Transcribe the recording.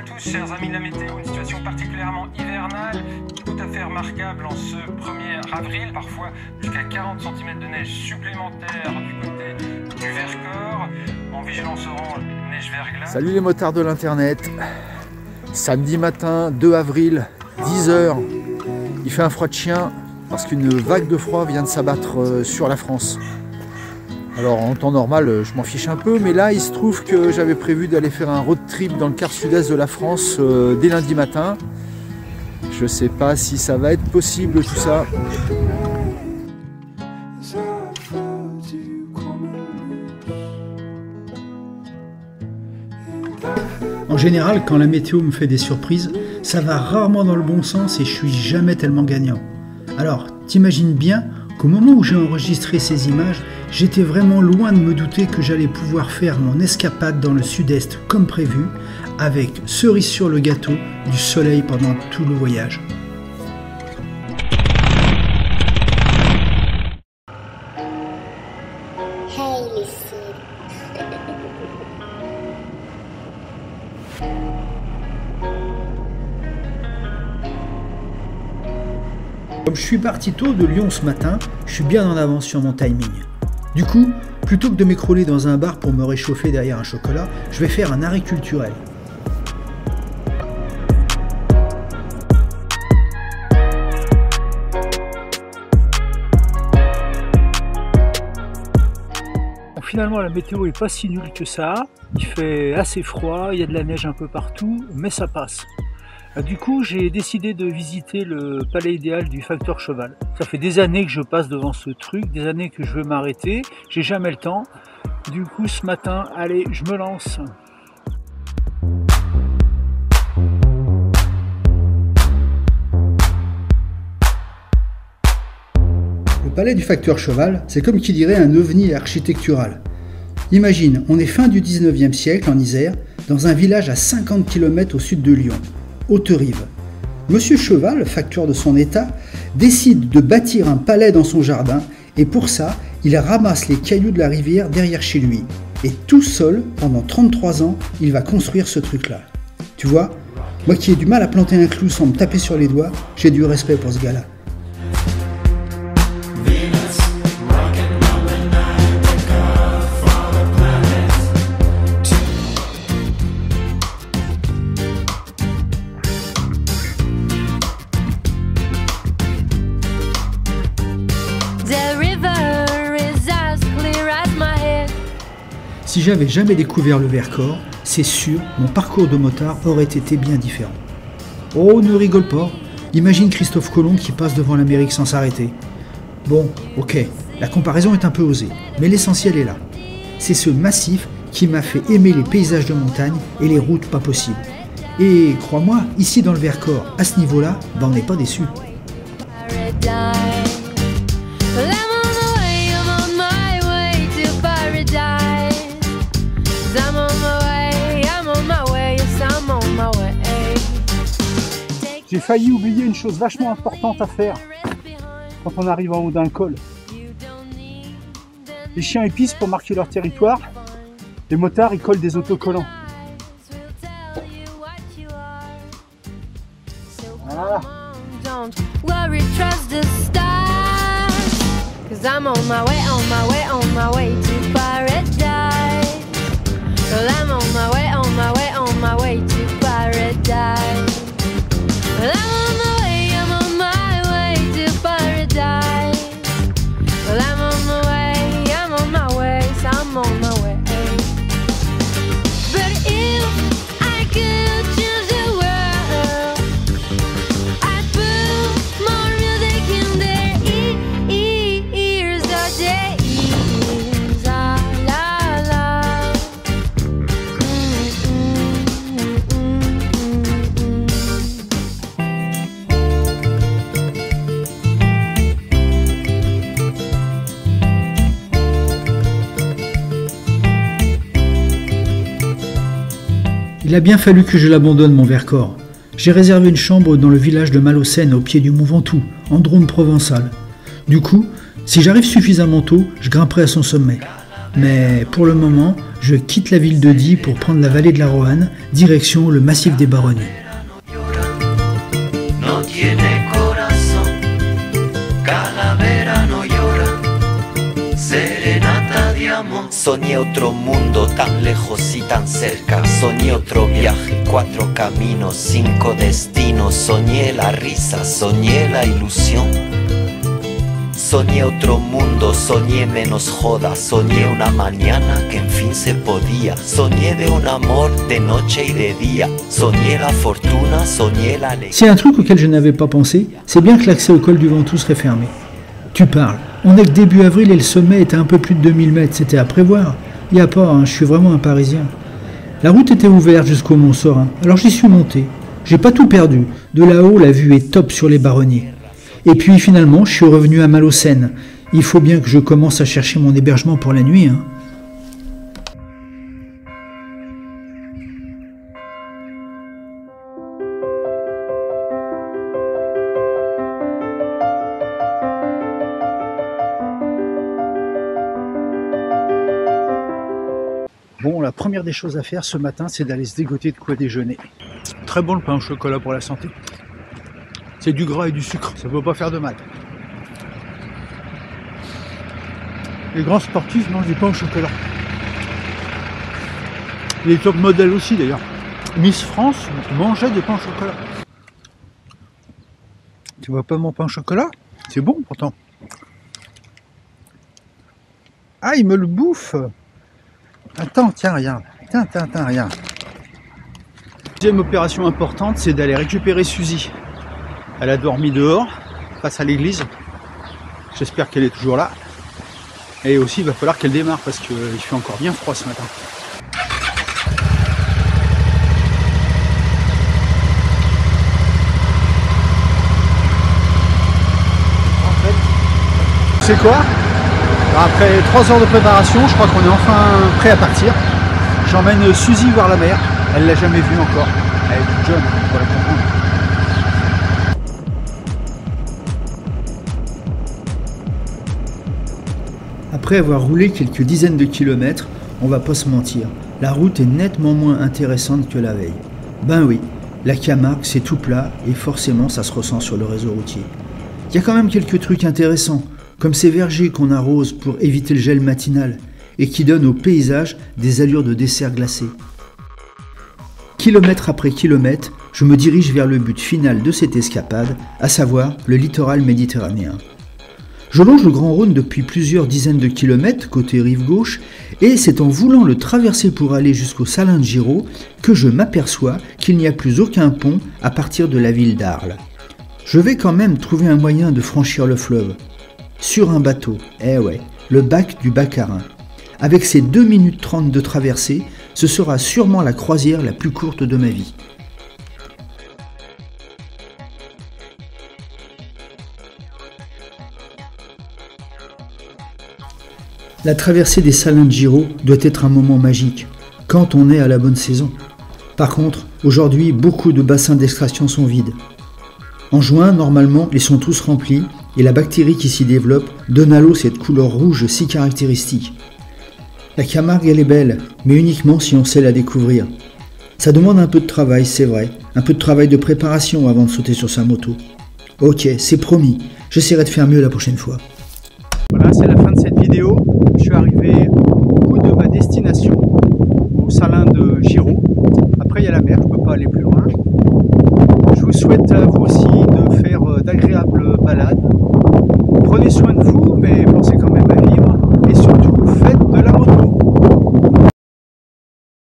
tous, chers amis de la météo, une situation particulièrement hivernale, tout à fait remarquable en ce 1er avril, parfois jusqu'à 40 cm de neige supplémentaire du côté du Vercors, en vigilance orange, neige verglas. Salut les motards de l'internet. Samedi matin 2 avril, 10 h, il fait un froid de chien parce qu'une vague de froid vient de s'abattre sur la France. Alors en temps normal, je m'en fiche un peu, mais là il se trouve que j'avais prévu d'aller faire un road trip dans le quart sud-est de la France dès lundi matin. Je sais pas si ça va être possible tout ça. En général, quand la météo me fait des surprises, ça va rarement dans le bon sens et je suis jamais tellement gagnant. Alors, t'imagines bien qu'au moment où j'ai enregistré ces images, j'étais vraiment loin de me douter que j'allais pouvoir faire mon escapade dans le sud-est comme prévu, avec cerise sur le gâteau, du soleil pendant tout le voyage. Comme je suis parti tôt de Lyon ce matin, je suis bien en avance sur mon timing. Du coup, plutôt que de m'écrouler dans un bar pour me réchauffer derrière un chocolat, je vais faire un arrêt culturel. Finalement, la météo est pas si nulle que ça. Il fait assez froid, il y a de la neige un peu partout, mais ça passe. Du coup, j'ai décidé de visiter le palais idéal du facteur cheval. Ça fait des années que je passe devant ce truc, des années que je veux m'arrêter, j'ai jamais le temps. Du coup, ce matin, allez, je me lance. Le palais du facteur cheval, c'est comme qui dirait un ovni architectural. Imagine, on est fin du 19e siècle en Isère, dans un village à 50 km au sud de Lyon. Haute-Rive. Monsieur Cheval, facteur de son état, décide de bâtir un palais dans son jardin et pour ça, il ramasse les cailloux de la rivière derrière chez lui. Et tout seul, pendant 33 ans, il va construire ce truc-là. Tu vois, moi qui ai du mal à planter un clou sans me taper sur les doigts, j'ai du respect pour ce gars-là. Si j'avais jamais découvert le Vercors, c'est sûr, mon parcours de motard aurait été bien différent. Oh, ne rigole pas, imagine Christophe Colomb qui passe devant l'Amérique sans s'arrêter. Bon, ok, la comparaison est un peu osée, mais l'essentiel est là. C'est ce massif qui m'a fait aimer les paysages de montagne et les routes pas possibles. Et crois-moi, ici dans le Vercors, à ce niveau-là, on n'est pas déçus. J'ai failli oublier une chose vachement importante à faire quand on arrive en haut d'un col. Les chiens épicent pour marquer leur territoire, les motards ils collent des autocollants. Voilà. Il a bien fallu que je l'abandonne mon Vercors. J'ai réservé une chambre dans le village de Malocène au pied du Mont Ventoux, en Drôme provençal. Du coup, si j'arrive suffisamment tôt, je grimperai à son sommet. Mais pour le moment, je quitte la ville de Die pour prendre la vallée de la Roanne, direction le massif des Baronnies. Soñé otro mundo tan lejos y tan cerca. Soñé otro viaje, 4 caminos, 5 destinos. Soñé la risa, soñé la ilusión. Soñé otro mundo, soñé menos joda. Soñé una mañana que en fin se podía. Soñé de un amor de noche y de día. Soñé la fortuna, soñé la alegría. C'est un truc auquel je n'avais pas pensé, c'est bien que l'accès au col du Ventoux serait fermé. Tu parles. On est que début avril et le sommet était un peu plus de 2000 mètres, c'était à prévoir. Y a pas, hein, je suis vraiment un Parisien. La route était ouverte jusqu'au Mont Sorin, alors j'y suis monté. J'ai pas tout perdu. De là-haut, la vue est top sur les Baronnies. Et puis finalement, je suis revenu à Malaucène. Il faut bien que je commence à chercher mon hébergement pour la nuit, hein. Bon, la première des choses à faire ce matin, c'est d'aller se dégoter de quoi déjeuner. Très bon le pain au chocolat pour la santé. C'est du gras et du sucre, ça ne peut pas faire de mal. Les grands sportifs mangent du pain au chocolat. Les top modèles aussi d'ailleurs. Miss France mangeait des pains au chocolat. Tu vois pas mon pain au chocolat? C'est bon pourtant. Ah, il me le bouffe! Attends, tiens, regarde. Tiens, regarde. Deuxième opération importante, c'est d'aller récupérer Suzy. Elle a dormi dehors, face à l'église. J'espère qu'elle est toujours là. Et aussi, il va falloir qu'elle démarre parce qu'il fait encore bien froid ce matin. C'est quoi? Après 3 heures de préparation, je crois qu'on est enfin prêt à partir. J'emmène Suzy voir la mer. Elle l'a jamais vue encore. Elle est toute jeune, pour la comprendre. Après avoir roulé quelques dizaines de kilomètres, on va pas se mentir, la route est nettement moins intéressante que la veille. Ben oui, la Camargue c'est tout plat et forcément ça se ressent sur le réseau routier. Il y a quand même quelques trucs intéressants, comme ces vergers qu'on arrose pour éviter le gel matinal et qui donnent au paysage des allures de dessert glacé. Kilomètre après kilomètre, je me dirige vers le but final de cette escapade, à savoir le littoral méditerranéen. Je longe le Grand Rhône depuis plusieurs dizaines de kilomètres côté rive gauche et c'est en voulant le traverser pour aller jusqu'au Salin de Giraud que je m'aperçois qu'il n'y a plus aucun pont à partir de la ville d'Arles. Je vais quand même trouver un moyen de franchir le fleuve. Sur un bateau, eh ouais, le bac du Baccarin. Avec ses 2 minutes 30 de traversée, ce sera sûrement la croisière la plus courte de ma vie. La traversée des Salins de Giraud doit être un moment magique, quand on est à la bonne saison. Par contre, aujourd'hui, beaucoup de bassins d'extraction sont vides. En juin, normalement, ils sont tous remplis et la bactérie qui s'y développe donne à l'eau cette couleur rouge si caractéristique. La Camargue, elle est belle, mais uniquement si on sait la découvrir. Ça demande un peu de travail, c'est vrai, un peu de travail de préparation avant de sauter sur sa moto. Ok, c'est promis, j'essaierai de faire mieux la prochaine fois. Voilà, c'est la fin de cette vidéo. Je suis arrivé au bout de ma destination, au Salin de Giraud. Après, il y a la mer, je ne peux pas aller plus loin. Je vous souhaite à vous aussi de faire d'agréables balades. Prenez soin de vous, mais